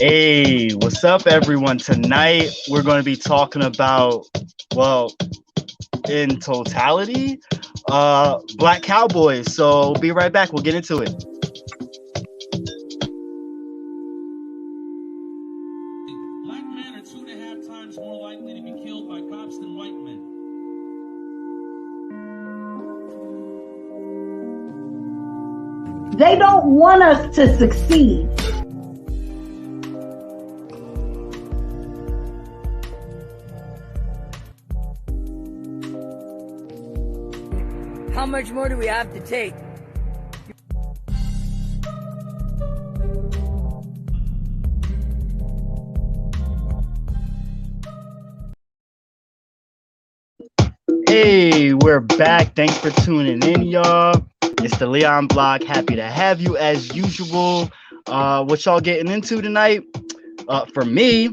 Hey, what's up, everyone? Tonight we're going to be talking about, well, in totality, Black Cowboys. So be right back. We'll get into it. Black men are 2.5 times more likely to be killed by cops than white men. They don't want us to succeed. How much more do we have to take? Hey, we're back. Thanks for tuning in, y'all. It's the Leon Blog. Happy to have you as usual. What y'all getting into tonight? For me,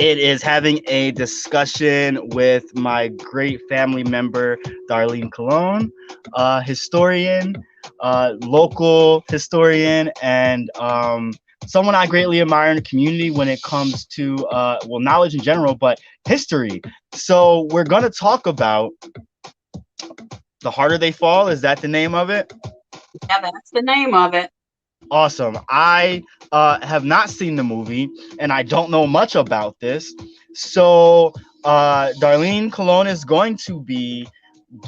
it is having a discussion with my great family member, Darlene Colon, historian, local historian, and someone I greatly admire in the community when it comes to, knowledge in general, but history. So we're going to talk about The Harder They Fall. Is that the name of it? Yeah, that's the name of it. Awesome. I have not seen the movie and I don't know much about this. So Darlene Colon is going to be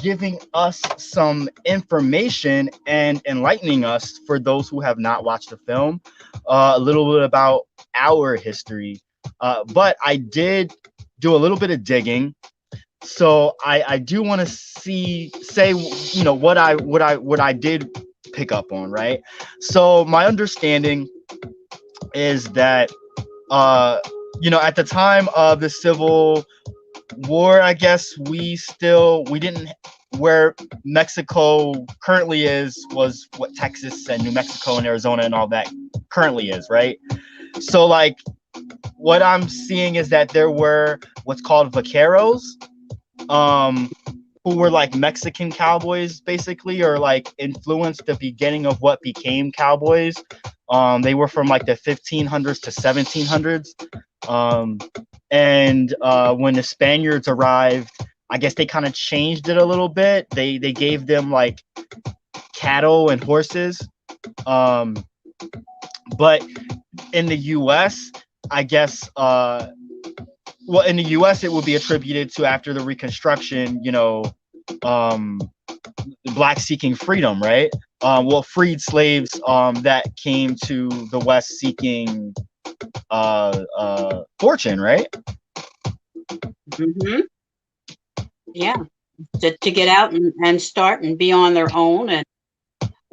giving us some information and enlightening us, for those who have not watched the film, a little bit about our history. But I did do a little bit of digging. So I do want to say what I did pick up on, right? So my understanding is that at the time of the Civil War, I guess we didn't, where Mexico currently was what Texas and New Mexico and Arizona and all that currently is, right? So like what I'm seeing is that there were what's called vaqueros, who were like Mexican cowboys, basically, or like influenced the beginning of what became cowboys. They were from like the 1500s to 1700s. And when the Spaniards arrived, I guess they kind of changed it a little bit. They gave them like cattle and horses. But in the U.S., I guess, in the U.S. it would be attributed to, after the Reconstruction, blacks seeking freedom, right? Freed slaves that came to the West seeking fortune, right? Mm-hmm. Yeah, to get out and start and be on their own, and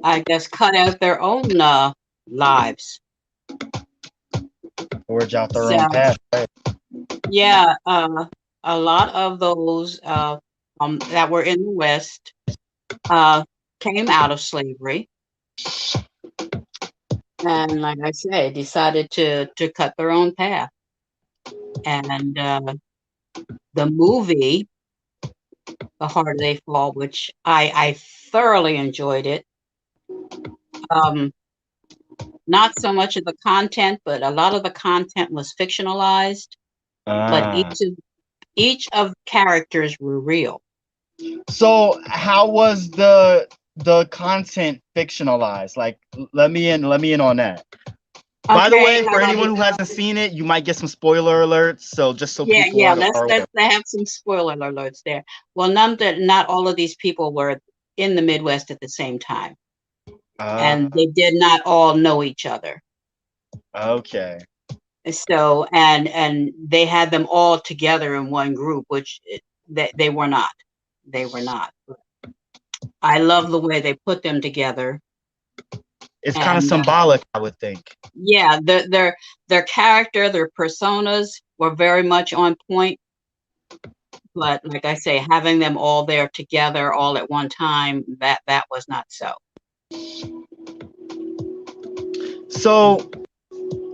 I guess cut out their own lives. Forge out their own path, right? Yeah, a lot of those that were in the West came out of slavery, and like I say, decided to cut their own path. And the movie, The Harder They Fall, which I thoroughly enjoyed it. Not so much of the content, but a lot of the content was fictionalized. But each of the characters were real. So how was the content fictionalized? Like, let me in on that. Okay, by the way, for anyone who hasn't seen it, you might get some spoiler alerts. So just so people let's have some spoiler alerts there. Well, not all of these people were in the Midwest at the same time, and they did not all know each other. Okay. So and they had them all together in one group, which they were not. They were not. I love the way they put them together. It's kind of symbolic, I would think. Yeah, their character, their personas were very much on point. But like I say, having them all there together all at one time, that was not so. So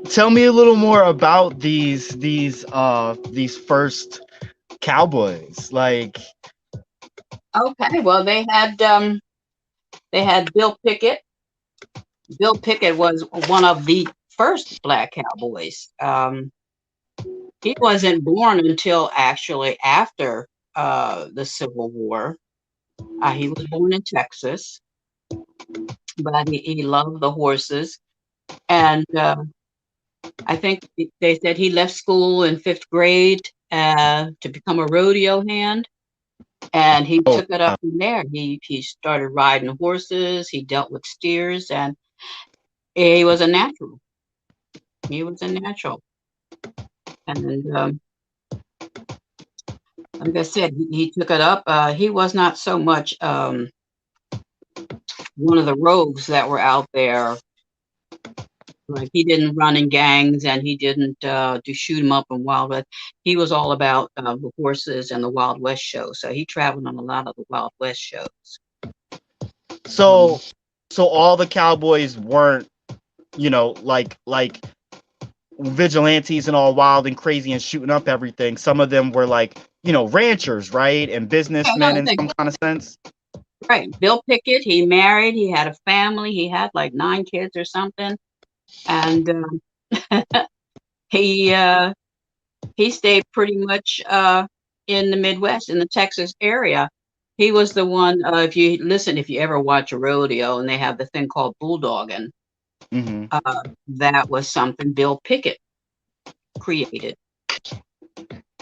tell me a little more about these first cowboys. Like, okay, well, they had Bill Pickett. Bill Pickett was one of the first black cowboys. He wasn't born until actually after the Civil War. He was born in Texas, but he loved the horses. And I think they said he left school in 5th grade to become a rodeo hand. And he Oh, took it up from there. He started riding horses. He dealt with steers, and he was a natural. He was a natural. And like I said, he took it up. He was not so much one of the rogues that were out there. Like, he didn't run in gangs, and he didn't do shoot 'em up and Wild West. He was all about the horses and the Wild West show. So he traveled on a lot of the Wild West shows. so all the cowboys weren't, like vigilantes and all wild and crazy and shooting up everything. Some of them were like, ranchers, right? And businessmen in some kind of sense. Right. Bill Pickett, he married, he had a family, he had like 9 kids or something. And he stayed pretty much in the Midwest, in the Texas area. He was the one, if you ever watch a rodeo and they have the thing called bulldogging, that was something Bill Pickett created.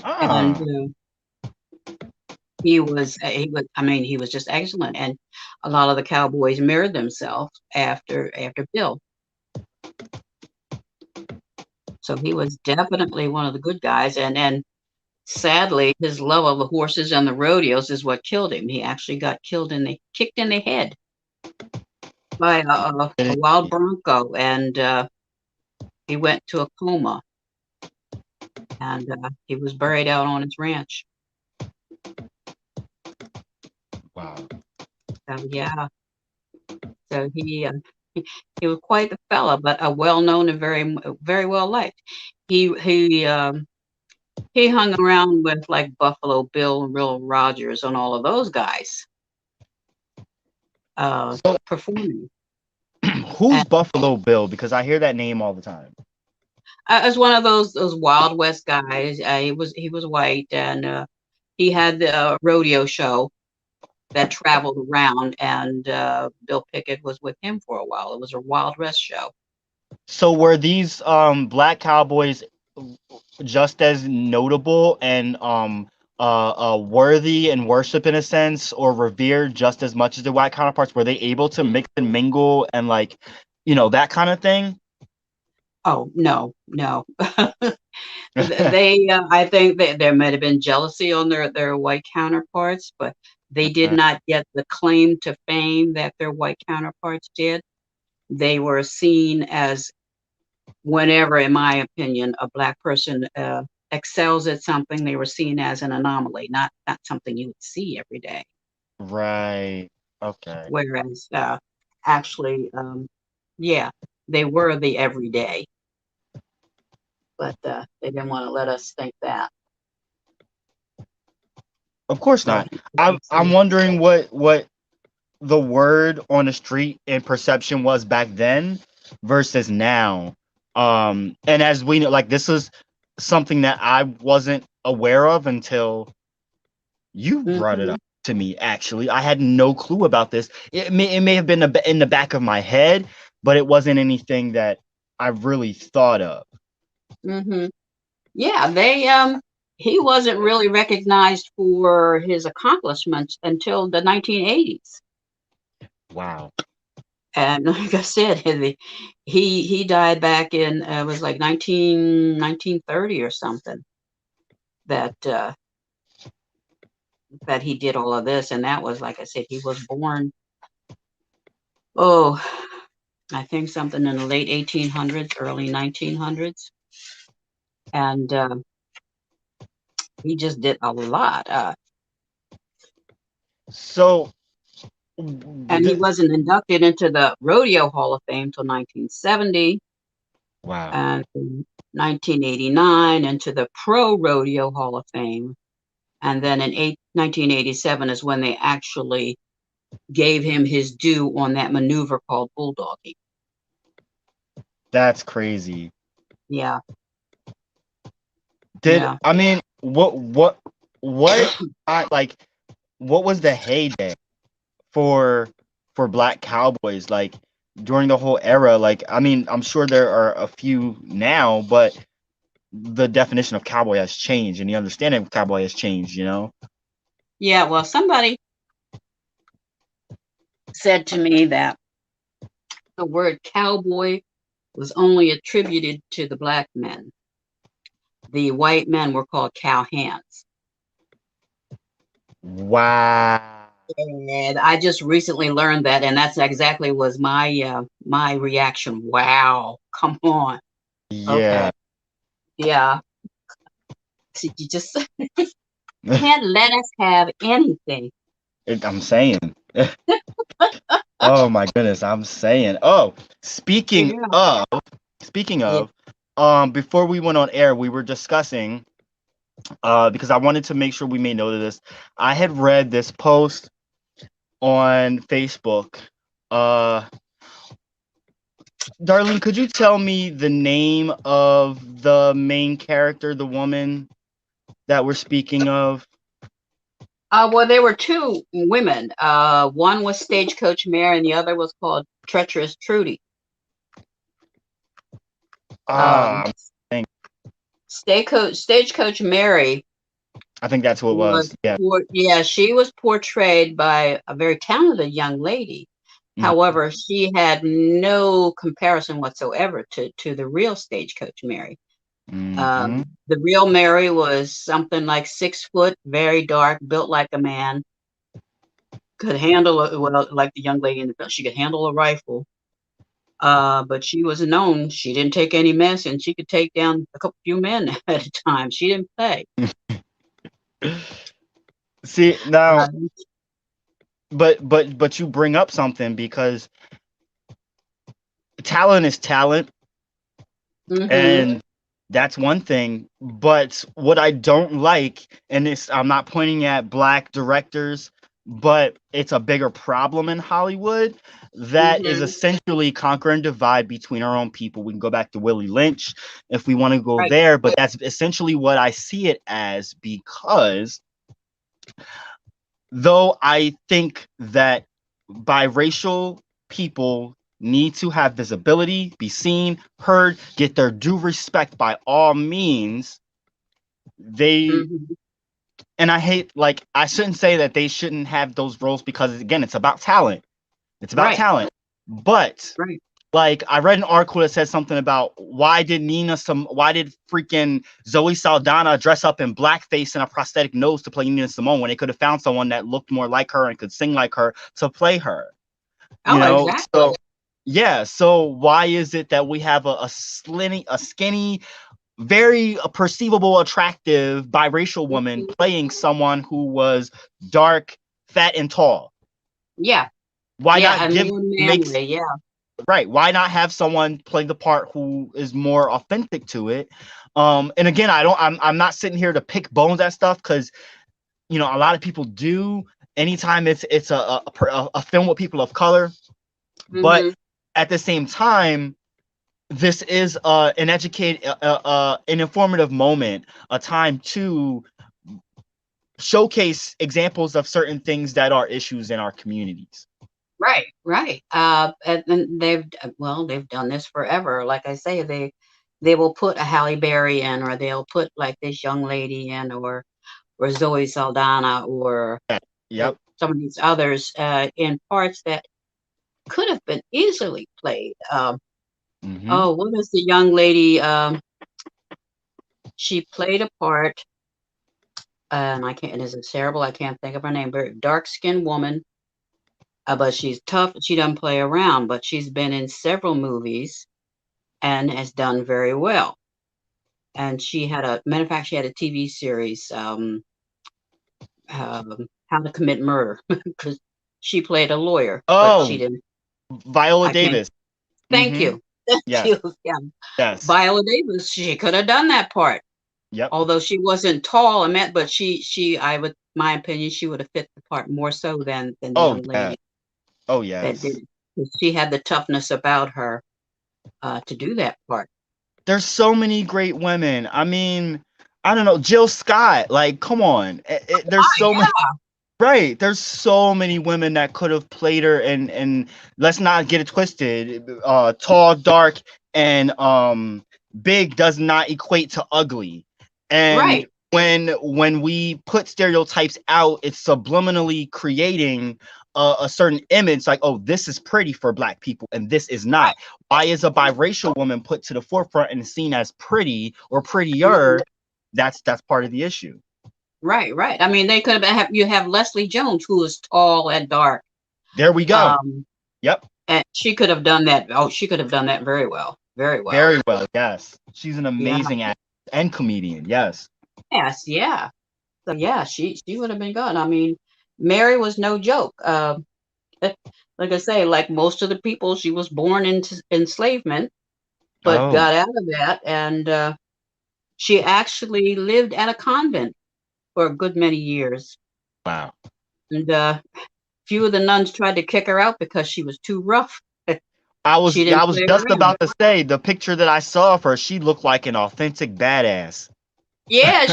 And he was just excellent. And a lot of the cowboys mirrored themselves after Bill. So he was definitely one of the good guys. And sadly, his love of the horses and the rodeos is what killed him. He actually got kicked in the head by a wild bronco, and he went to a coma. And he was buried out on his ranch. Wow. So yeah. So he was quite the fella, but a well-known and very, very well liked. He hung around with like Buffalo Bill and Will Rogers and all of those guys performing. Who's Buffalo Bill? Because I hear that name all the time. As one of those Wild West guys. He was white, and he had the rodeo show that traveled around, and Bill Pickett was with him for a while. It was a Wild West show. So were these black cowboys just as notable and worthy and worship in a sense, or revered just as much as the white counterparts? Were they able to mix and mingle and that kind of thing? Oh no. They I think that there might have been jealousy on their white counterparts, but they did not get the claim to fame that their white counterparts did. They were seen as, whenever, in my opinion, a black person excels at something, they were seen as an anomaly, not something you would see every day. Right. Okay. Whereas actually, yeah, they were the everyday. But they didn't want to let us think that. Of course not. I'm wondering what the word on the street and perception was back then versus now. And as we know, like, this is something that I wasn't aware of until you brought it up to me. Actually, I had no clue about this. It may have been in the back of my head, but it wasn't anything that I really thought of. Yeah, he wasn't really recognized for his accomplishments until the 1980s. Wow. And like I said, he died back in it was like 1930 or something that he did all of this. And that was, like I said, he was born, I think something in the late 1800s, early 1900s. And he just did a lot. And he wasn't inducted into the Rodeo Hall of Fame until 1970. Wow. And in 1989 into the Pro Rodeo Hall of Fame. And then in 1987 is when they actually gave him his due on that maneuver called bulldogging. That's crazy. Yeah, Did yeah. I mean what like what was the heyday for black cowboys like during the whole era? Like I mean, I'm sure there are a few now, but the definition of cowboy has changed and the understanding of cowboy has changed, you know? Yeah, well, somebody said to me that the word cowboy was only attributed to the black men. The white men were called cowhands. Wow. And I just recently learned that, and that's exactly was my reaction. Wow, come on. Yeah. Okay, yeah. So you just can't let us have anything. I'm saying. Oh my goodness, I'm saying. Oh, speaking Yeah, of, speaking yeah. of, before we went on air, we were discussing, because I wanted to make sure we made note of this. I had read this post on Facebook. Uh, Darlene, could you tell me the name of the main character, the woman that we're speaking of? Well, there were two women. One was Stagecoach Mary, and the other was called Treacherous Trudy. Um, Ah, Stagecoach Mary I think that's who it was. was, Yeah. yeah, she was portrayed by a very talented young lady. Mm, However, she had no comparison whatsoever to the real Stagecoach Mary. mhm. The real Mary was something like 6 foot, very dark, built like a man, could handle well, like the young lady in the film, she could handle a rifle. But she was known, she didn't take any mess, and she could take down a couple few men at a time. She didn't play. See, now, Uh, but you bring up something because talent is talent, hmm and that's one thing. But what I don't like, and this, I'm not pointing at black directors, but it's a bigger problem in Hollywood that is hmm essentially conquer and divide between our own people. We can go back to Willie Lynch if we want to go Right. there, but that's essentially what I see it as, because though I think that biracial people need to have visibility, be seen, heard, get their due respect by all means, they, hmm and I hate, like, I shouldn't say that they shouldn't have those roles because, again, it's about talent. It's about Right. talent. But, Right. like, I read an article that said something about why did freaking Zoe Saldana dress up in blackface and a prosthetic nose to play Nina Simone when they could have found someone that looked more like her and could sing like her to play her? You Oh, know, exactly. so yeah. So why is it that we have a skinny, very perceivable, attractive biracial woman Mhm. playing someone who was dark, fat, and tall? Yeah. Why Yeah. not And give more makes manly. Yeah. right? Why not have someone play the part who is more authentic to it? And again, I'm not sitting here to pick bones at stuff because you know a lot of people do. Anytime it's a film with people of color, but hmm at the same time, this is an informative moment, a time to showcase examples of certain things that are issues in our communities. Right. Right. And they've done this forever. Like I say, they will put a Halle Berry in, or they'll put like this young lady in, or Zoe Saldana, or Yep. some of these others in parts that could have been easily played. Hmm. Oh, what is the young lady? She played a part, and I can't. Is it terrible? I can't think of her name. Very dark skinned woman, but she's tough. She doesn't play around, but she's been in several movies and has done very well. And she had a matter of fact, she had a TV series, How to Commit Murder, because she played a lawyer, but she Oh, didn't. Viola I can't. Davis. Thank Hmm. you. Thank Yes. you. Yeah, Yes. Viola Davis. She could have done that part, Yep. although she wasn't tall. I meant, but I would, my opinion, she would have fit the part more so than the Oh young yeah. lady Oh that did yes. it. She had the toughness about her. to do that part. There's so many great women. I mean, I don't know, Jill Scott. Like, come on. There's so many. Right. There's so many women that could have played her, and let's not get it twisted. Tall, dark, and big does not equate to ugly. And Right, when we put stereotypes out, it's subliminally creating a certain image, like, oh, this is pretty for black people and this is right. not. Why is a biracial woman put to the forefront and seen as pretty or Mhm. prettier? That's part of the issue. Right, right. I mean, they could have you have Leslie Jones, who is tall and dark. There we go. Um, Yep. and she could have done that. Oh, she could have done that very well. Very well. Very well, yes. She's an Yeah. amazing actress and comedian, yes. Yes, yeah. So yeah, she would have been good. I mean, Mary was no joke. Like I say, like most of the people, she was born into enslavement, but Oh, got out of that, and she actually lived at a convent for a good many years. wow. And few of the nuns tried to kick her out because she was too rough. She I didn't was play just around. about to say the picture that I saw of her, she looked like an authentic badass. Yeah,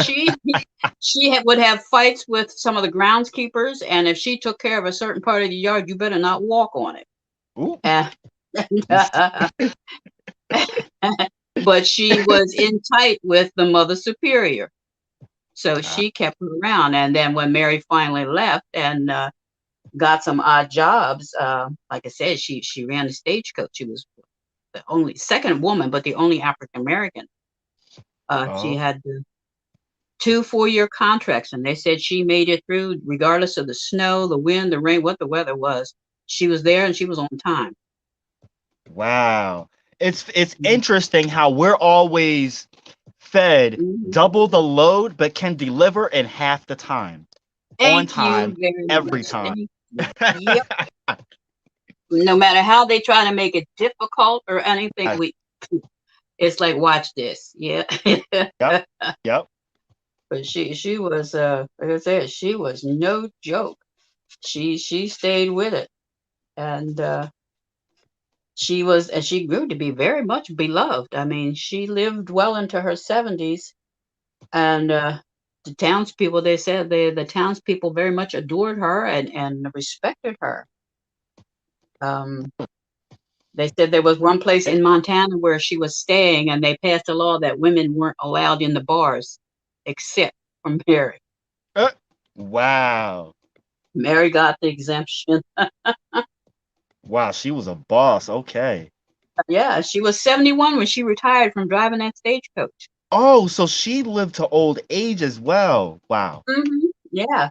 would have fights with some of the groundskeepers, and if she took care of a certain part of the yard, you better not walk on it. Ooh. Uh, but she was in tight with the Mother Superior, so she kept her around. And then when Mary finally left and got some odd jobs, like I said, she ran the stagecoach. She was the only second woman, but the only African American. She Oh, had 2 4-year contracts, and they said she made it through regardless of the snow, the wind, the rain, what the weather was. She was there and she was on time. wow. It's interesting how we're always fed Mhm. double the load, but can deliver in half the time. On Thank you time, very every much. time. Thank you. Yep. No matter how they try to make it difficult or anything, it's like watch this. Yeah. Yep. Yep. But she was like I said, she was no joke. She stayed with it, and she grew to be very much beloved. I mean, she lived well into her 70s, and the townspeople, they said the townspeople very much adored her and respected her. Um, they said there was one place in Montana where she was staying, and they passed a law that women weren't allowed in the bars except for Mary. Uh, wow. Mary got the exemption. Wow, she was a boss. Okay. Yeah, she was 71 when she retired from driving that stagecoach. Oh, so she lived to old age as well. Wow. Yeah.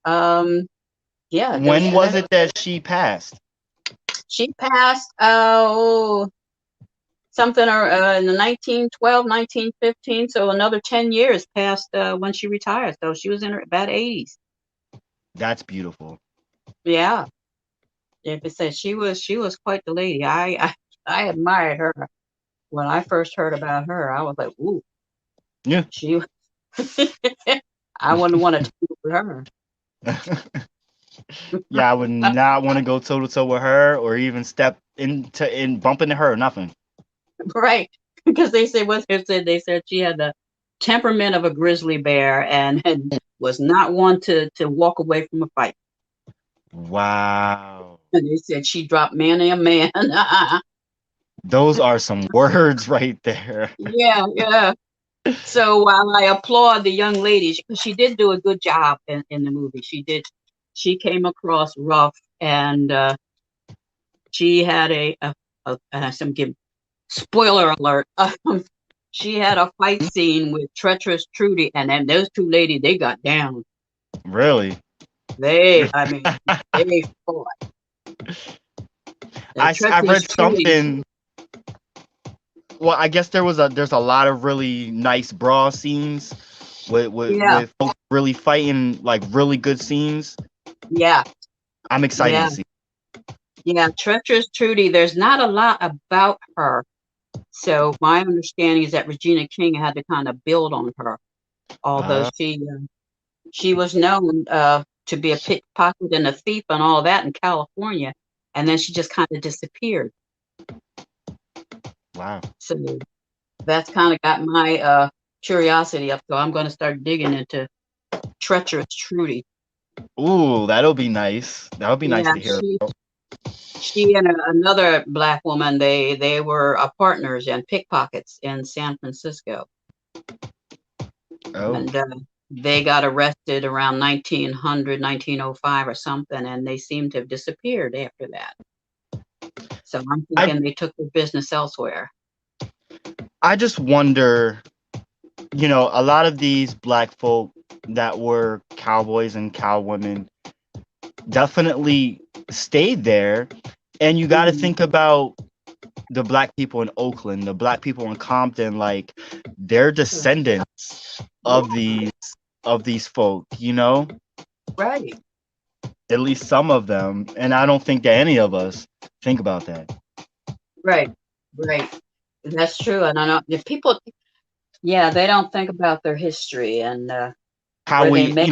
Um, yeah, When was it that she passed? she passed something in the 1912, 1915. So another 10 years passed when she retired. So she was in her about 80s. That's beautiful. Yeah. Like I said, she was quite the lady. I admired her. When I first heard about her, I was like, ooh, Yeah. she I wouldn't want to talk with her. Yeah, I would not want to go toe to toe with her or even step bump into her or nothing. Right. Because they said what they said she had the temperament of a grizzly bear and was not one to walk away from a fight. Wow. And they said she dropped man and man. Those are some words right there. Yeah, yeah. So while I applaud the young lady, because she did do a good job in the movie. She came across rough, and she had some give spoiler alert. She had a fight scene with treacherous Trudy, and then those two ladies, they got down. Really? I mean, they fought. I Treacherous read Trudy, something. Well, I guess there's a lot of really nice brawl scenes yeah, with folks really fighting, like really good scenes. yeah, I'm excited yeah, to see. yeah. Treacherous Trudy, there's not a lot about her. So my understanding is that Regina King had to kind of build on her, although Uh, she was known to be a pickpocket and a thief and all that in California, and then she just kind of disappeared. Wow. So that's kind of got my curiosity up. So I'm going to start digging into Treacherous Trudy. Ooh, that'll be nice. That'll be nice Yeah, to hear. she and another black woman, they were partners and pickpockets in San Francisco. Oh, And they got arrested around 1900, 1905 or something, and they seem to have disappeared after that. So I'm I thinking they took their business elsewhere. I just wonder, a lot of these black folk that were cowboys and cowwomen definitely stayed there. And you got to Mhm. think about the black people in Oakland, the black people in Compton, like they're descendants of these folk, Right, at least some of them. And I don't think that any of us think about that. right, right. That's true. And I know the people, yeah, they don't think about their history and How where they we, met.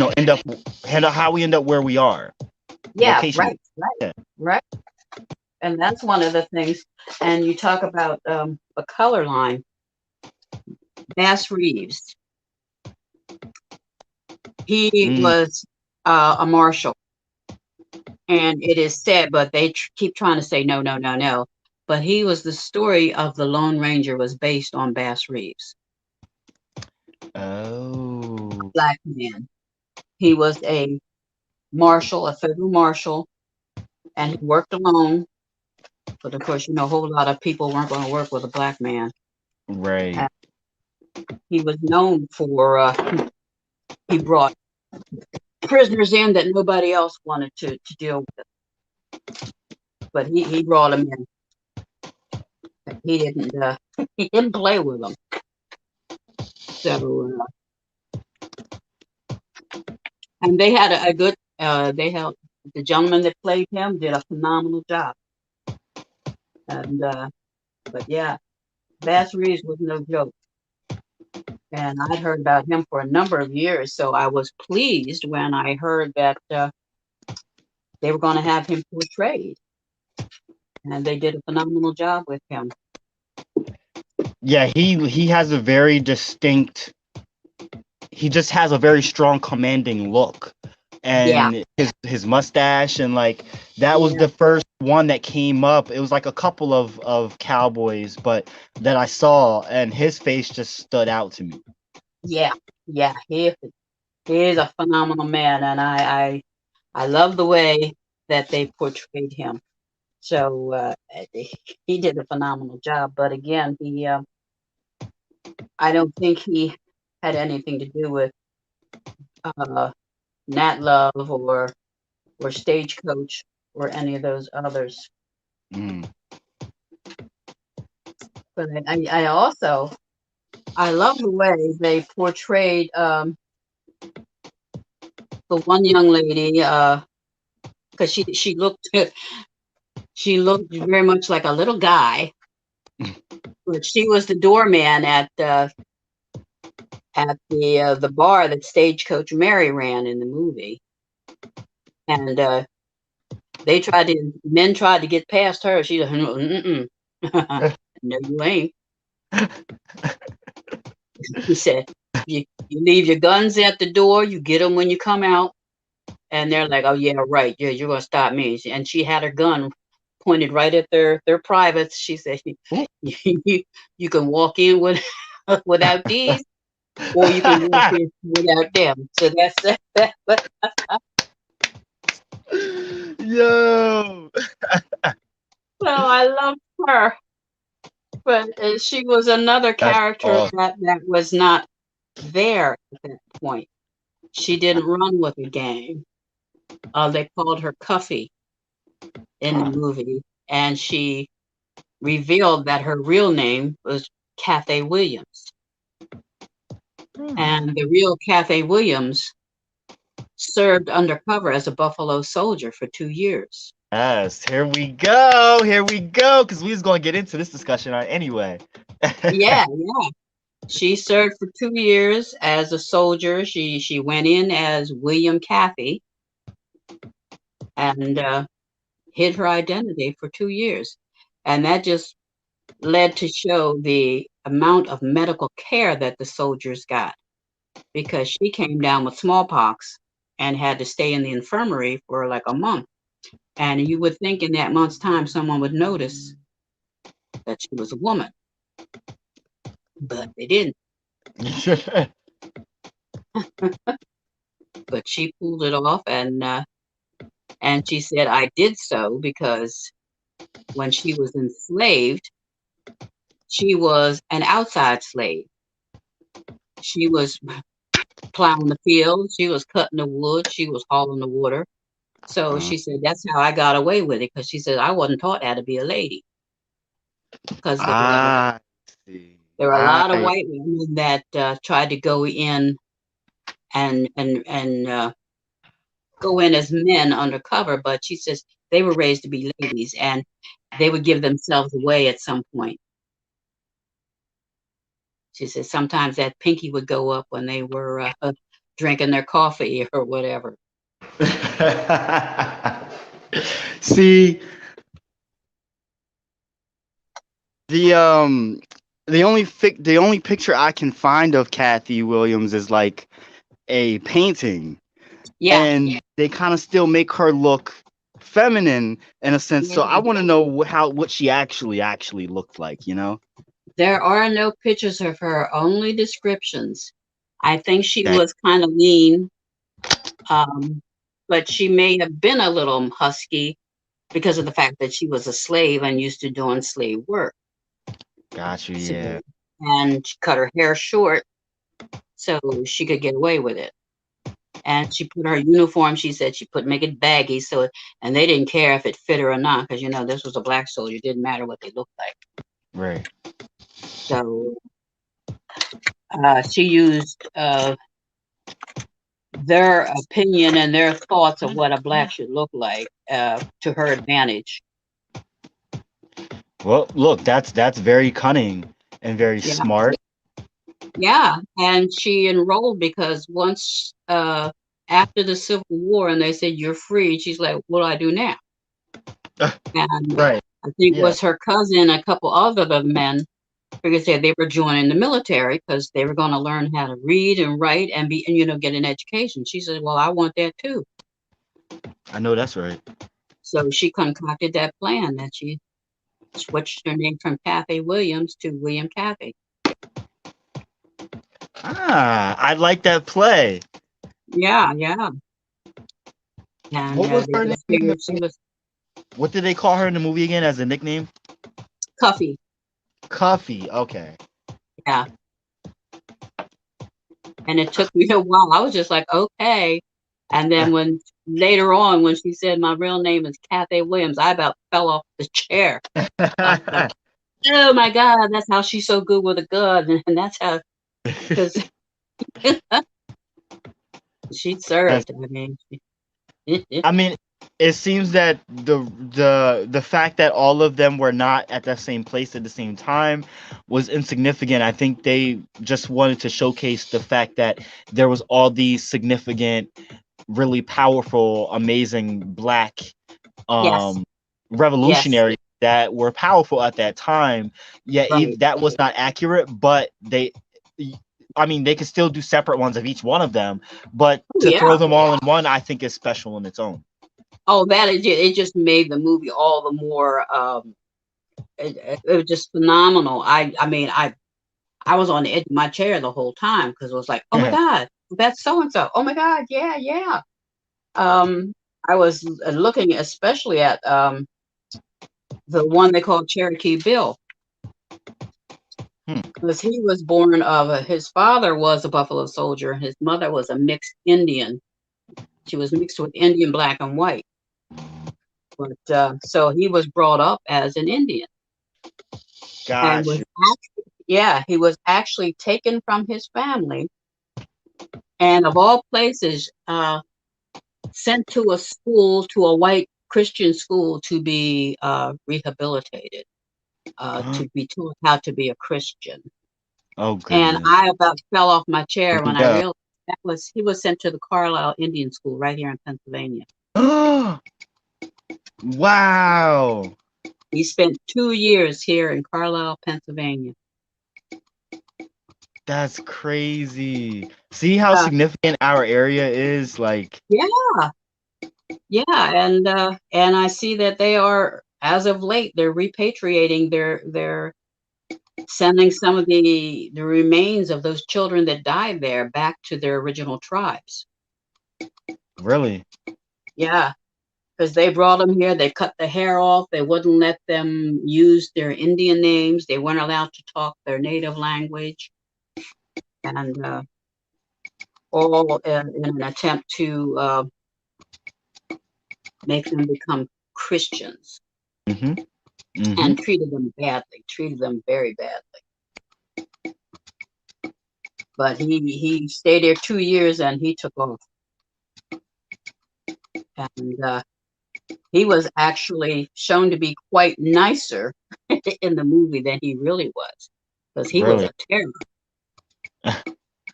how we end up where we are. Yeah, Location. right, right, Yeah. right. And that's one of the things. And you talk about a color line, Bass Reeves. He Mm, was a marshal, and it is said, but they keep trying to say no, no, no, no. But he was the story of the Lone Ranger was based on Bass Reeves, oh, black man. He was a marshal, a federal marshal, and he worked alone. But of course, a whole lot of people weren't going to work with a black man. right. And he was known for he brought prisoners in that nobody else wanted to deal with, but he brought them in. He didn't he didn't play with them. So and they had a good they had the gentleman that played him did a phenomenal job. And but yeah, Bass Reeves was no joke. And I'd heard about him for a number of years, so I was pleased when I heard that they were going to have him portrayed, and they did a phenomenal job with him. Yeah, he has a very distinct. He just has a very strong, commanding look, Yeah, and his mustache, and like that was yeah, the first one that came up. It was like a couple of cowboys, but that I saw, and his face just stood out to me. yeah, yeah. He is a phenomenal man, and I love the way that they portrayed him. So he did a phenomenal job. But again, he I don't think he had anything to do with uh, Nat Love or Stagecoach or any of those others. Mm. But I also I love the way they portrayed the one young lady because she looked very much like a little guy, but she was the doorman at the bar that Stagecoach Mary ran in the movie, and men tried to get past her. She said, "Mm-mm. No, you ain't." He said, "You leave your guns at the door. You get them when you come out." And they're like, "Oh yeah, right. Yeah, you're gonna stop me." And she had her gun pointed right at their privates. She said, "You, you can walk in with without these, or you can walk in without them." So that's that. Yo. So I loved her, but she was another That's character awesome. that was not there at that point. She didn't run with the gang. They called her Cuffy in the movie, and she revealed that her real name was Cathy Williams. Hmm. And the real Cathy Williams served undercover as a Buffalo soldier for 2 years. Yes, here we go. Here we go. Because we was going to get into this discussion anyway. Yeah, yeah. She served for 2 years as a soldier. She went in as William Cathy and hid her identity for 2 years. And that just led to show the amount of medical care that the soldiers got, because she came down with smallpox and had to stay in the infirmary for like a month. And you would think in that month's time someone would notice that she was a woman, but they didn't. But she pulled it off, and she said, "I did so because when she was enslaved, she was an outside slave. She was plowing the fields, she was cutting the wood, she was hauling the water. So she said that's how I got away with it, because she said I wasn't taught how to be a lady, because I see. there were a lot of white women that tried to go in and go in as men undercover, but she says they were raised to be ladies, and they would give themselves away at some point. She says sometimes that pinky would go up when they were drinking their coffee or whatever. See, the the only picture I can find of Cathy Williams is like a painting, Yeah. and they kind of still make her look feminine in a sense. So I want to know what she actually looked like, you know? There are no pictures of her, only descriptions. I think she Okay. was kind of lean, but she may have been a little husky because of the fact that she was a slave and used to doing slave work. Got you, So, yeah. and she cut her hair short so she could get away with it. And she put her uniform, she said she make it baggy, and they didn't care if it fit her or not, because this was a black soldier. It didn't matter what they looked like. Right. So she used their opinion and their thoughts of what a black should look like to her advantage. Well, look, that's very cunning and very smart. Yeah, and she enrolled because once after the Civil War, and they said you're free, she's like, what do I do now? And Right. I think it was her cousin, a couple other men, because they were joining the military because they were going to learn how to read and write and get an education. She said, well, I want that too. I know that's right. So she concocted that plan that she switched her name from Cathy Williams to William Cathy. I like that play. Yeah, yeah. And What was her name? What did they call her in the movie again as a nickname? Cuffy. Cuffy, okay. Yeah. And it took me a while. I was just like, okay. And then later on, when she said my real name is Cathy Williams, I about fell off the chair. Like, oh my God, that's how she's so good with a gun. And that's how, because she served. I mean, it seems that the fact that all of them were not at the same place at the same time was insignificant. I think they just wanted to showcase the fact that there was all these significant, really powerful, amazing black revolutionaries that were powerful at that time. Yet that was not accurate, but they could still do separate ones of each one of them, but to throw them all in one, I think is special in its own. Oh, it just made the movie all the more. It was just phenomenal. I was on the edge of my chair the whole time because it was like, oh my God, that's so and so. Oh my God, yeah, yeah. I was looking especially at the one they called Cherokee Bill, because he was born of his father was a Buffalo Soldier, and his mother was a mixed Indian. She was mixed with Indian, black, and white. But so he was brought up as an Indian. Gotcha. He was actually taken from his family, and of all places, sent to a white Christian school to be rehabilitated, to be taught how to be a Christian. Oh, goodness. And I about fell off my chair when I realized he was sent to the Carlisle Indian School right here in Pennsylvania. Wow. He spent 2 years here in Carlisle, Pennsylvania. That's crazy. See how Uh, significant our area is? Like, yeah, yeah, and I see that they are, as of late, they're repatriating. They're sending some of the remains of those children that died there back to their original tribes. really? Yeah, because they brought them here. They cut the hair off. They wouldn't let them use their Indian names. They weren't allowed to talk their native language, and all in an attempt to make them become Christians, Mm-hmm. Mm-hmm. and treated them badly, treated them very badly. But he stayed there 2 years and he took off. And he was actually shown to be quite nicer in the movie than he really was, because he was Really? a terror.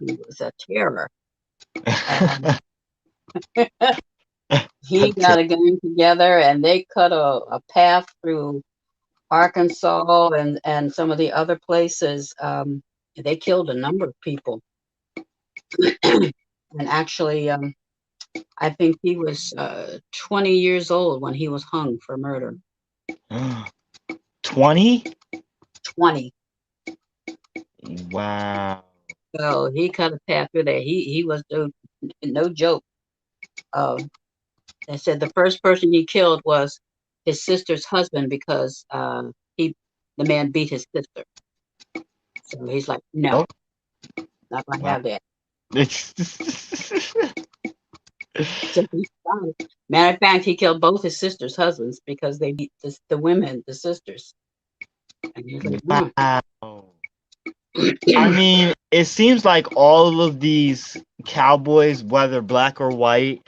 He was a terror. And he got a gang together and they cut a path through Arkansas and some of the other places. They killed a number of people. And actually, I think he was 20 years old when he was hung for murder. 20? 20. Wow. So he cut a path through there. He was no joke. They said the first person he killed was his sister's husband because the man beat his sister. So he's like, no, not gonna Wow. have that. It's So he started. Matter of fact, he killed both his sister's husbands because they beat the women, the sisters. And he's like, wow. I mean, it seems like all of these cowboys, whether black or white,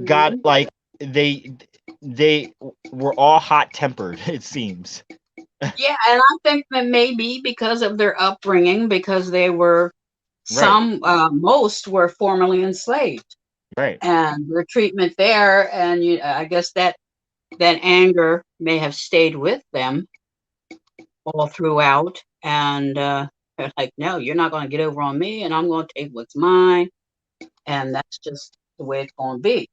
got Mhm. like they were all hot tempered. It seems. Yeah, and I think that maybe because of their upbringing, because they were Right. most were formerly enslaved, Right. and their treatment there, and I guess that anger may have stayed with them all throughout, and they're like, no, you're not going to get over on me, and I'm going to take what's mine, and that's just the way it's going to be.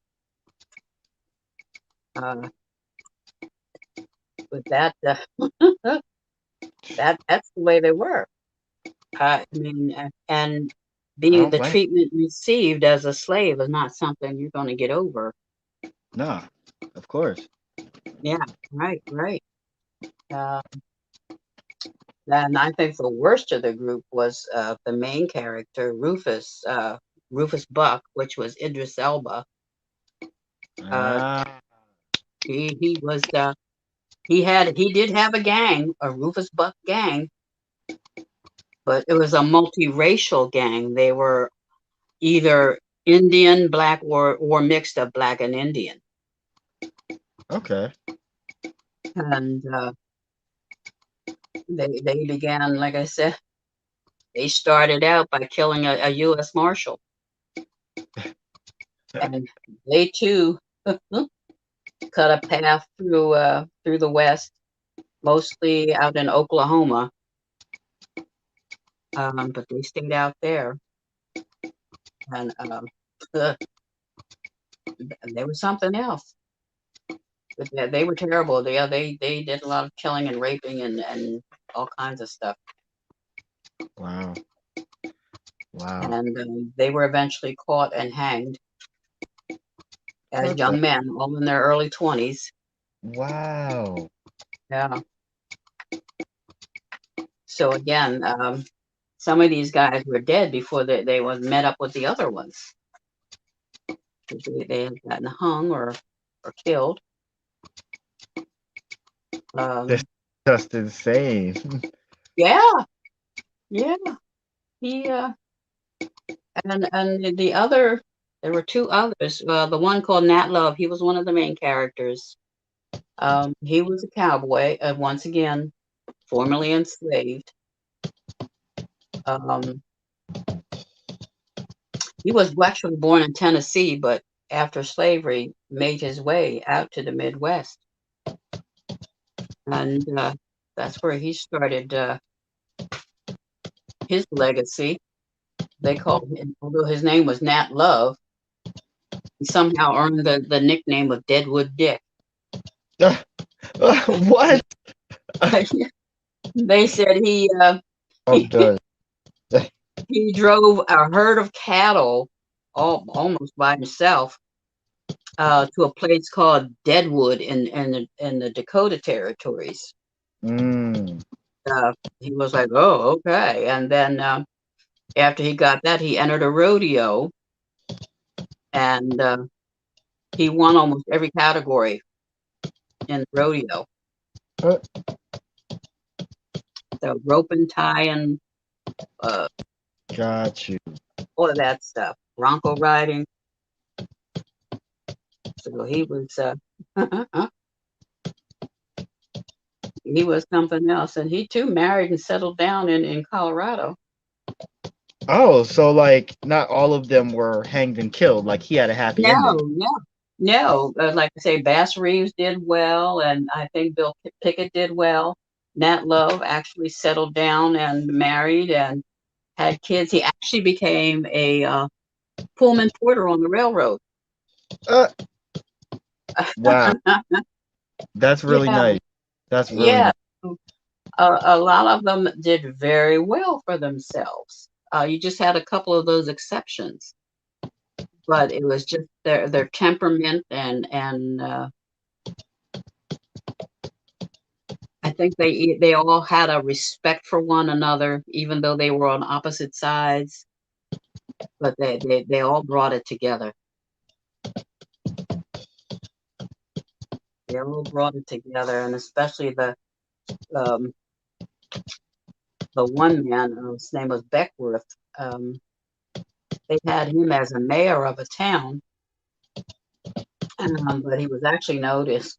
With that, that's the way they were. I mean, and I don't the blame. treatment received as a slave is not something you're going to get over. No, of course. Yeah, right, right. Uh, and I think the worst of the group was the main character, Rufus Buck, which was Idris Elba. Ah, He was he did have a gang, a Rufus Buck gang, but it was a multiracial gang. They were either Indian, black, or mixed of black and Indian. okay. And they began, like I said, they started out by killing a U.S. Marshal, and they too cut a path through the West, mostly out in Oklahoma, but they stayed out there, and they were something else. But they were terrible. They did a lot of killing and raping and all kinds of stuff. Wow. Wow. And they were eventually caught and hanged as Okay. young men, all in their early 20s. Wow. Yeah. So again, some of these guys were dead before they was met up with the other ones. They had gotten hung or killed. That's just insane. Yeah, yeah. He and the other, there were two others. The one called Nat Love, he was one of the main characters. He was a cowboy, once again, formerly enslaved. He was actually born in Tennessee, but after slavery, made his way out to the Midwest. and that's where he started his legacy. They called him, although his name was Nat Love, he somehow earned the nickname of Deadwood Dick. What? They said Oh, good. he drove a herd of cattle almost by himself to a place called Deadwood in the Dakota territories. Mm. He was like, oh, okay. And then after he got that, he entered a rodeo, and he won almost every category in the rodeo. Uh, The rope and tying, Got you. all of that stuff, bronco riding. So he was he was something else, and he too married and settled down in Colorado. Oh, so like not all of them were hanged and killed. Like he had a happy ending. No. Like I say, Bass Reeves did well, and I think Bill Pickett did well. Nat Love actually settled down and married and had kids. He actually became a Pullman porter on the railroad. Uh, wow, that's really Yeah, nice. That's really yeah. nice. A lot of them did very well for themselves. You just had a couple of those exceptions, but it was just their temperament and I think they all had a respect for one another, even though they were on opposite sides. But they all brought it together. They all brought it together, and especially um, the one man, his name was Beckworth. They had him as a mayor of a town, but he was actually known as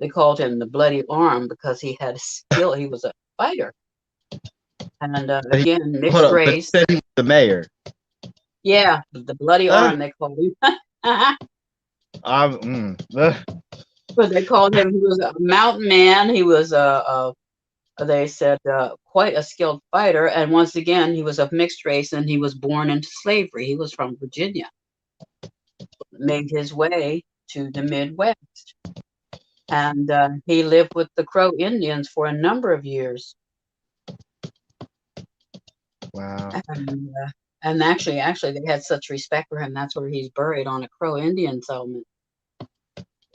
they called him the Bloody Arm because he had skill. He was a fighter, and But again, hold mixed up, but he race. said he was the mayor. Yeah, the Bloody Uh, Arm they called him. But they called him. He was a mountain man. He was they said quite a skilled fighter, and once again, he was of mixed race, and he was born into slavery. He was from Virginia, made his way to the Midwest, and he lived with the Crow Indians for a number of years. Wow. And actually, they had such respect for him. That's where he's buried, on a Crow Indian settlement.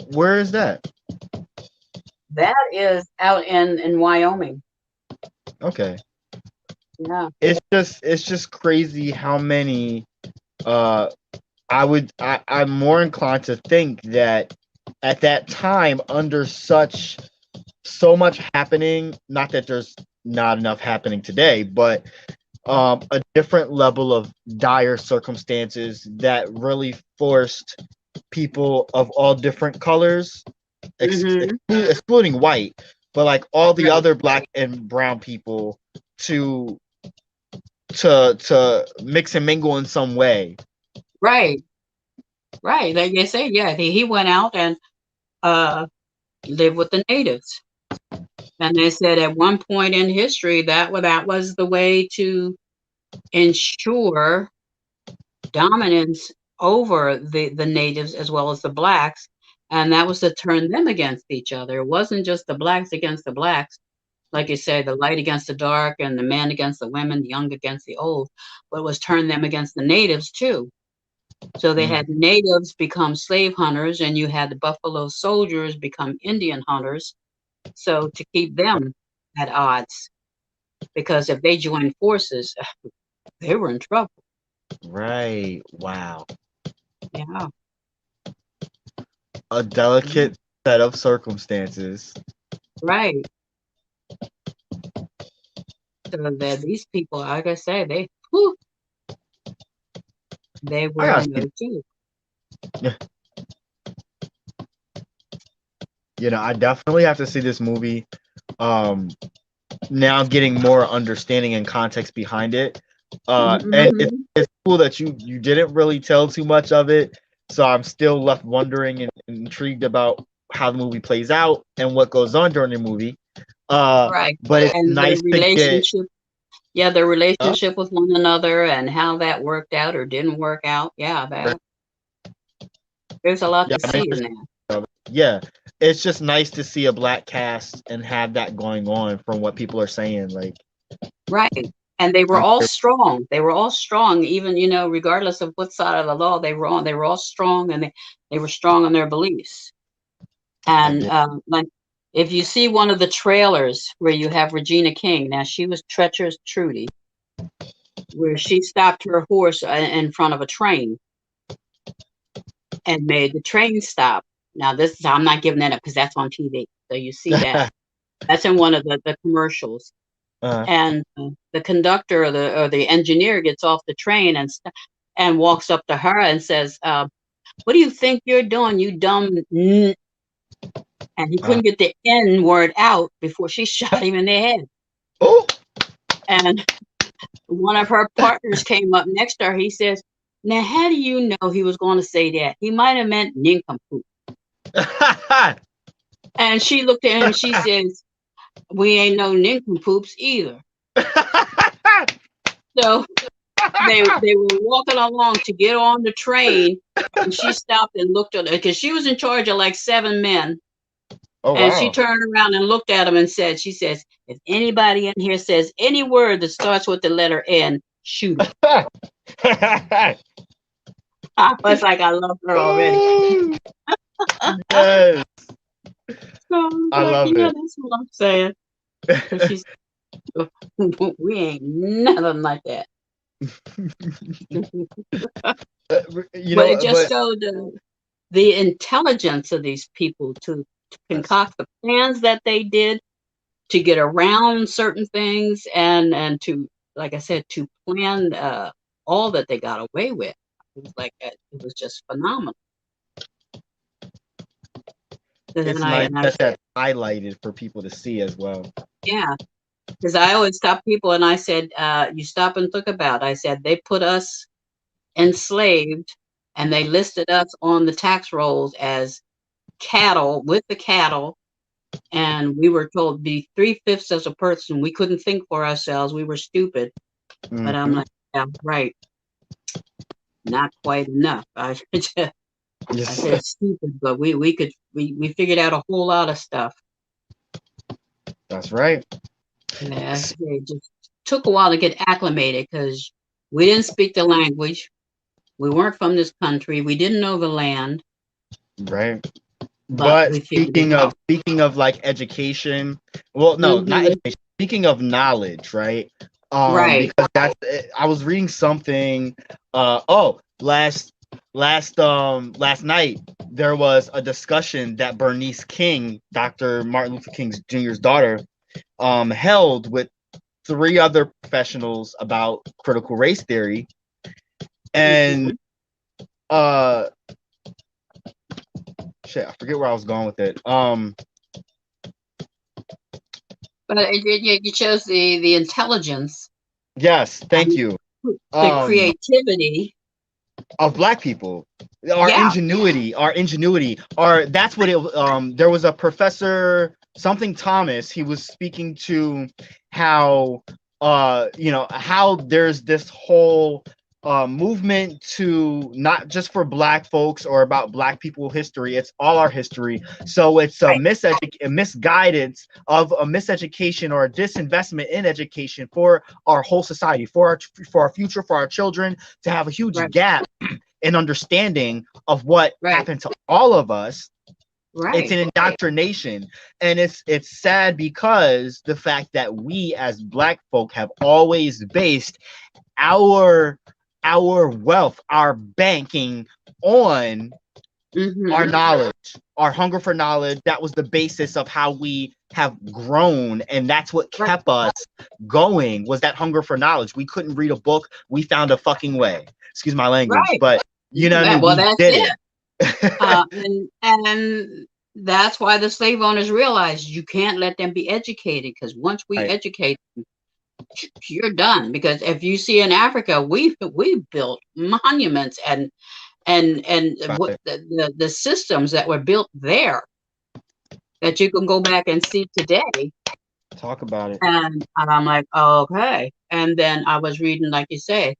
Where is that? That is out in Wyoming. Okay. Yeah. It's just crazy how many I'm more inclined to think that at that time under so much happening, not that there's not enough happening today, but a different level of dire circumstances that really forced people of all different colors, excluding white, but like all the other black and brown people to mix and mingle in some way. Right. Like they say, yeah, he went out and lived with the natives. And they said at one point in history that was the way to ensure dominance over the natives as well as the blacks, and that was to turn them against each other. It wasn't just the blacks against the blacks, like you say, the light against the dark, and the men against the women, the young against the old, but it was turn them against the natives too. So they had natives become slave hunters, and you had the Buffalo Soldiers become Indian hunters. So to keep them at odds, because if they joined forces, they were in trouble. Right. Wow. Yeah. A delicate set of circumstances. Right. So that these people, like I said, they were in there too. I definitely have to see this movie. Now getting more understanding and context behind it. And it's cool that you didn't really tell too much of it, so I'm still left wondering and intrigued about how the movie plays out and what goes on during the movie. Right. But it's And nice the to get. relationship, yeah, the relationship with one another and how that worked out or didn't work out. Yeah, there's a lot Yeah, to see in that. yeah, it's just nice to see a black cast and have that going on from what people are saying. Like, Right. And they were I'm all strong. They were all strong, even, regardless of what side of the law they were on. They were all strong, and they were strong in their beliefs. And like, if you see one of the trailers where you have Regina King, now she was Treacherous Trudy, where she stopped her horse in front of a train and made the train stop. Now, I'm not giving that up because that's on TV. So you see that. That's in one of the commercials. And the conductor or the engineer gets off the train and walks up to her and says, "What do you think you're doing, you dumb?" And he couldn't get the N word out before she shot him in the head. Oh. And one of her partners came up next to her. He says, "Now, how do you know he was going to say that? He might have meant nincompoop." And she looked at him and she says, "We ain't no nincompoops either." So they were walking along to get on the train, and she stopped and looked at her because she was in charge of like 7 men. Oh, and wow. she turned around and looked at him and she says, "If anybody in here says any word that starts with the letter N, shoot him." I was like, I love her already. Yes. So I love it. That's what I'm saying. She's, we ain't nothing like that. But it just showed the intelligence of these people to concoct the plans that they did to get around certain things and to, like I said, to plan all that they got away with. It was like it was just phenomenal. It's nice that that's highlighted for people to see as well. Yeah, because I always stop people and I said, you stop and think about it. I said, they put us enslaved and they listed us on the tax rolls as cattle with the cattle. And we were told to be 3/5 as a person. We couldn't think for ourselves. We were stupid. Mm-hmm. But I'm like, yeah, right. Not quite enough. I said stupid, but we figured out a whole lot of stuff. That's right. Yeah, it just took a while to get acclimated because we didn't speak the language. We weren't from this country. We didn't know the land. Right. But speaking of like education, well, no, not education. Speaking of knowledge, right? Right. Because I was reading something. Last night there was a discussion that Bernice King, Dr. Martin Luther King Jr.'s daughter, held with 3 other professionals about critical race theory, and shit, I forget where I was going with it. But it shows the intelligence. Yes, thank you. The creativity of Black people, our ingenuity, that's what it. There was a professor, something Thomas. He was speaking to how, how there's this whole movement to not just for Black folks or about Black people history, it's all our history. So it's a misguidance of a miseducation or a disinvestment in education for our whole society, for our future, for our children, to have a huge gap in understanding of what happened to all of us. It's an indoctrination, and it's sad because the fact that we as Black folk have always based our wealth, our banking on our knowledge, our hunger for knowledge. That was the basis of how we have grown, and that's what kept us going, was that hunger for knowledge. We couldn't read a book. We found a fucking way. Excuse my language, but you know what I mean? Well, that's it. And that's why the slave owners realized you can't let them be educated, because once we educate them, you're done. Because if you see in Africa, we built monuments and what the systems that were built there that you can go back and see today. Talk about it. And I'm like, okay. And then I was reading, like you say,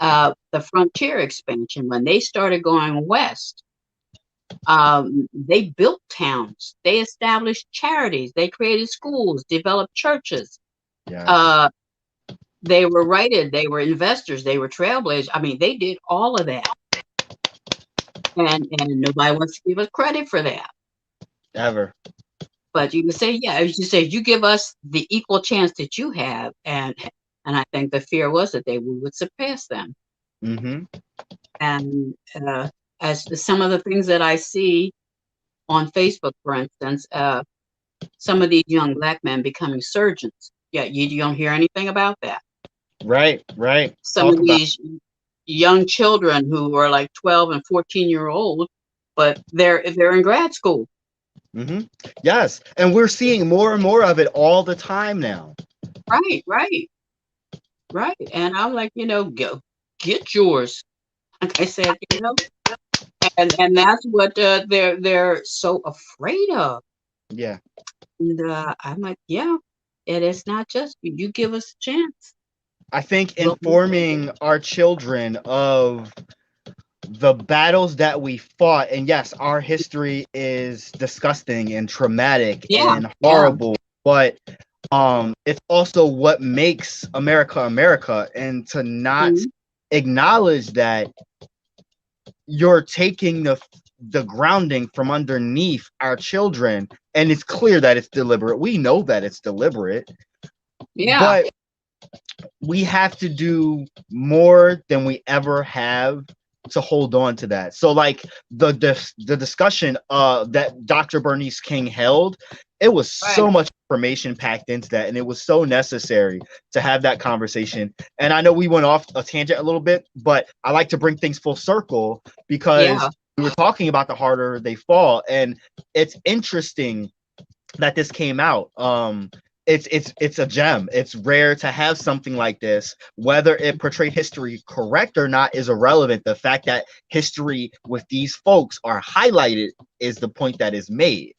the frontier expansion. When they started going west, they built towns, they established charities, they created schools, developed churches. Yeah. They were righted, they were investors, they were trailblazers. I mean, they did all of that. And nobody wants to give us credit for that. Ever. But you can say, yeah, as you say, you give us the equal chance that you have, and I think the fear was that we would surpass them. Mm-hmm. And as some of the things that I see on Facebook, for instance, some of these young Black men becoming surgeons. Yeah, you don't hear anything about that. Right. Some of these young children who are like 12 and 14-year-old, but they're in grad school. Mm-hmm. Yes, and we're seeing more and more of it all the time now. Right. And I'm like, go get yours. Like I said, and that's what they're so afraid of. Yeah. And I'm like, yeah, it is not just you give us a chance. I think informing our children of the battles that we fought, and yes, our history is disgusting and traumatic and horrible, but it's also what makes America America, and to not acknowledge that you're taking the grounding from underneath our children, and it's clear that it's deliberate. We know that it's deliberate. Yeah. But we have to do more than we ever have to hold on to that. So like the discussion that Dr. Bernice King held, it was so much information packed into that, and it was so necessary to have that conversation. And I know we went off a tangent a little bit, but I like to bring things full circle because we were talking about the harder they fall, and it's interesting that this came out. It's a gem. It's rare to have something like this. Whether it portrayed history correct or not is irrelevant. The fact that history with these folks are highlighted is the point that is made.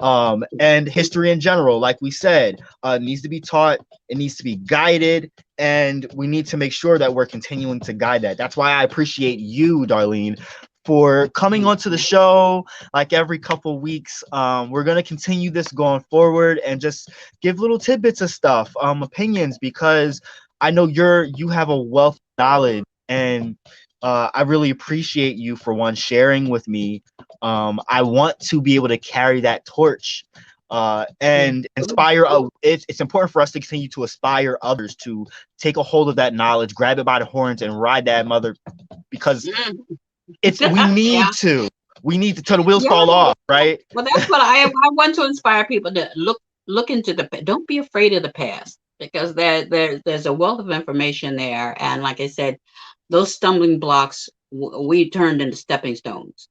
And history in general, like we said, needs to be taught. It needs to be guided, and we need to make sure that we're continuing to guide that. That's why I appreciate you, Darlene, for coming onto the show like every couple weeks. We're going to continue this going forward and just give little tidbits of stuff, opinions, because I know you have a wealth of knowledge, and I really appreciate you for sharing with me. I want to be able to carry that torch and inspire. It's important for us to continue to aspire others to take a hold of that knowledge, grab it by the horns, and ride that mother, because we need to till the wheels fall off, right? Well, that's what I want to inspire people to look into don't be afraid of the past, because there's a wealth of information there. And like I said, those stumbling blocks we turned into stepping stones,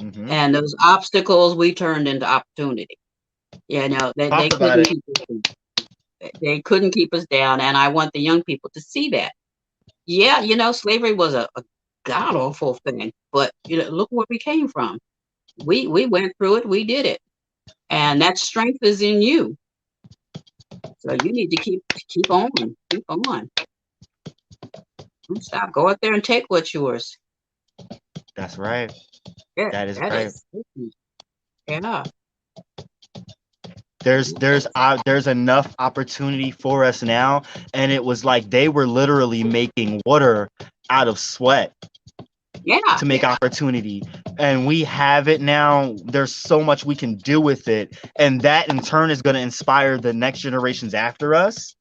and those obstacles we turned into opportunity. They couldn't keep us down, and I want the young people to see that. Yeah, slavery was a god awful thing, but look where we came from. We went through it, we did it, and that strength is in you. So you need to keep on. Don't stop. Go out there and take what's yours. That's right. Yeah, that is right. Yeah. There's enough opportunity for us now, and it was like they were literally making water out of sweat to make opportunity, and we have it now. There's so much we can do with it, and that in turn is going to inspire the next generations after us.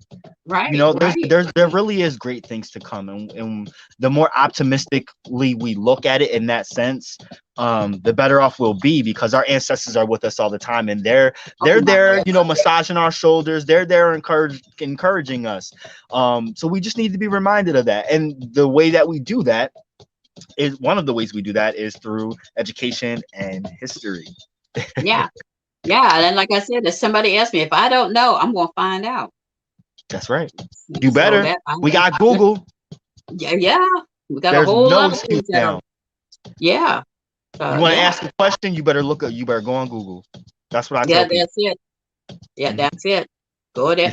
Right. There really is great things to come, and the more optimistically we look at it in that sense, the better off we'll be, because our ancestors are with us all the time, and they're there, massaging our shoulders. They're there encouraging us. So we just need to be reminded of that, and the way that we do that is one of the ways we do that is through education and history. Yeah. And like I said, if somebody asks me, if I don't know, I'm going to find out. That's right. You better. We got Google. Yeah. We got There's a whole no lot of excuse things now. Yeah. You want to ask a question? You better go on Google. That's what I Yeah, tell people. that's it. Yeah, Mhm. that's it. Go there.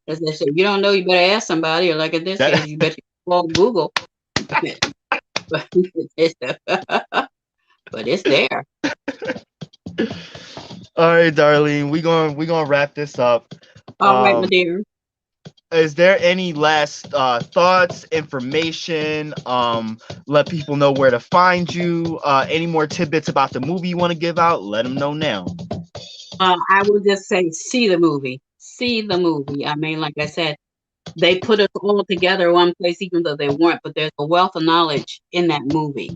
As they say, you don't know, you better ask somebody, or like in this case, That- you better call Google. But it's there. All right, Darlene, we gonna wrap this up. All right, my Um, dear. is there any last thoughts, information? Let people know where to find you. Any more tidbits about the movie you want to give out? Let them know now. I will just say, see the movie. See the movie. I mean, like I said, they put us all together in one place, even though they weren't. But there's a wealth of knowledge in that movie,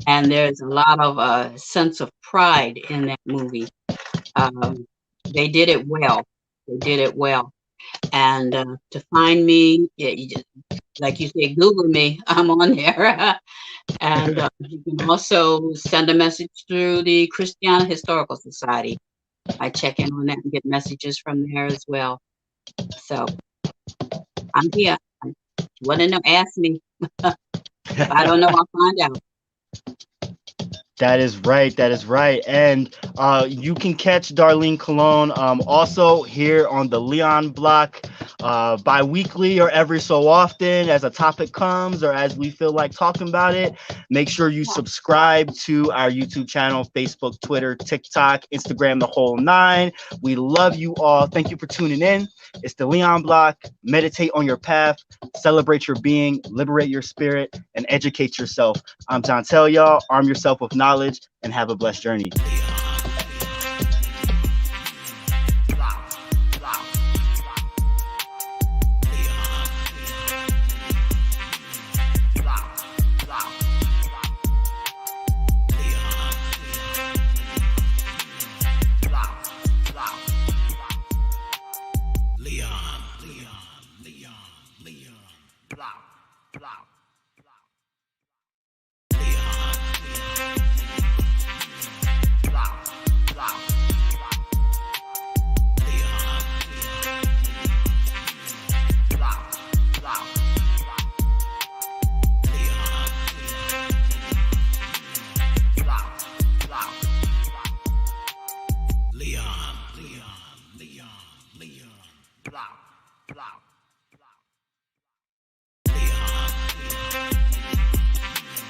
and there's a lot of sense of pride in that movie. Um, they did it well. They did it well. And to find me, yeah, you just, like you say, Google me. I'm on there. And you can also send a message through the Christiana Historical Society. I check in on that and get messages from there as well. So I'm here. Want to know? Ask me. If I don't know, I'll find out. That is right. That is right. And you can catch Darlene Colon also here on the Leon Block bi-weekly or every so often as a topic comes or as we feel like talking about it. Make sure you subscribe to our YouTube channel, Facebook, Twitter, TikTok, Instagram, the whole nine. We love you all. Thank you for tuning in. It's the Leon Block. Meditate on your path, celebrate your being, liberate your spirit, and educate yourself. I'm John Tell y'all, arm yourself with knowledge and have a blessed journey. Leon, Leon, Leon, Leon, Leon, Leon, Leon.